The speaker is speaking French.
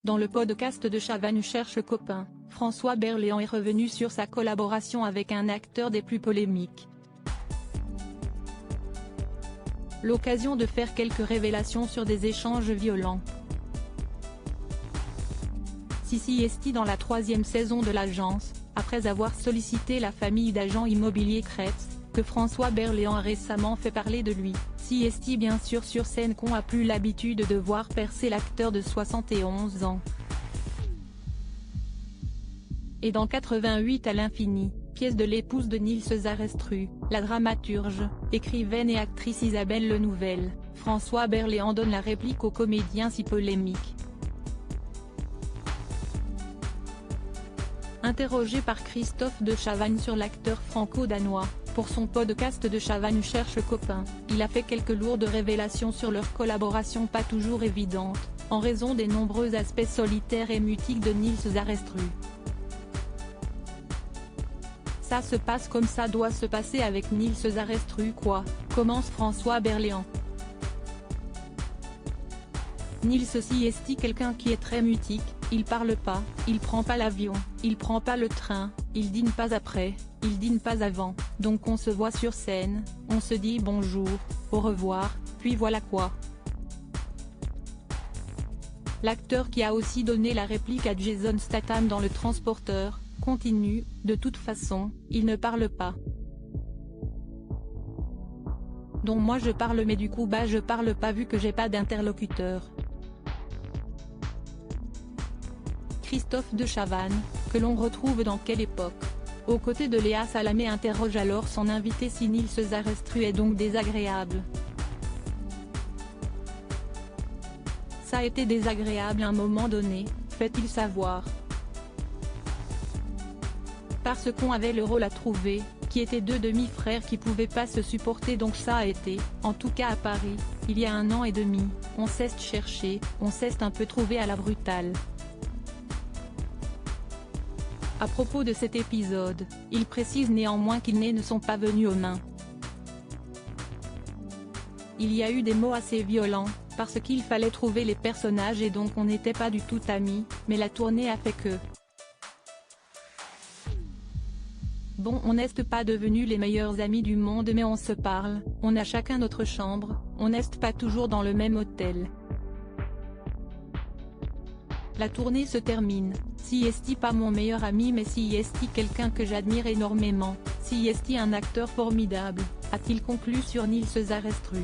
Dans le podcast de Chavannes cherche copain, François Berléand est revenu sur sa collaboration avec un acteur des plus polémiques. L'occasion de faire quelques révélations sur des échanges violents. Sissi Esti dans la 3e saison de l'agence, après avoir sollicité la famille d'agents immobiliers Kretz, que François Berléand a récemment fait parler de lui. Sissi Esti bien sûr sur scène qu'on a plus l'habitude de voir percer l'acteur de 71 ans. Et dans 88 à l'infini, pièce de l'épouse de Nils Zarestru, la dramaturge, écrivaine et actrice Isabelle Lenouvelle, François Berléand donne la réplique au comédien si polémique. Interrogé par Christophe de Chavannes sur l'acteur franco-danois, pour son podcast de Chavannes cherche copain, il a fait quelques lourdes révélations sur leur collaboration pas toujours évidente, en raison des nombreux aspects solitaires et mutiques de Nils Zarestru. Ça se passe comme ça doit se passer avec Nils Zarestru quoi, commence François Berléand. Nils Sissi Esti quelqu'un qui est très mutique, il parle pas, il prend pas l'avion, il prend pas le train, il dîne pas après, il dîne pas avant, donc on se voit sur scène, on se dit bonjour, au revoir, puis voilà quoi. L'acteur qui a aussi donné la réplique à Jason Statham dans Le Transporteur, continue, de toute façon, il ne parle pas. Donc moi je parle mais du coup je parle pas vu que j'ai pas d'interlocuteur. Christophe de Chavannes, que l'on retrouve dans Quelle époque, aux côtés de Léa Salamé interroge alors son invité si Nils Zarestru est donc désagréable. Ça a été désagréable à un moment donné, fait-il savoir. Parce qu'on avait le rôle à trouver, qui étaient deux demi-frères qui pouvaient pas se supporter donc ça a été, en tout cas à Paris, il y a 1 an et demi, on s'est cherché, on s'est un peu trouvé à la brutale. À propos de cet épisode, il précise néanmoins qu'ils ne sont pas venus aux mains. Il y a eu des mots assez violents, parce qu'il fallait trouver les personnages et donc on n'était pas du tout amis, mais la tournée a fait que. Bon on n'est pas devenus les meilleurs amis du monde mais on se parle, on a chacun notre chambre, on n'est pas toujours dans le même hôtel. La tournée se termine, Sissi Esti pas mon meilleur ami mais Sissi Esti quelqu'un que j'admire énormément, Sissi Esti un acteur formidable, a-t-il conclu sur Nils Zarestru.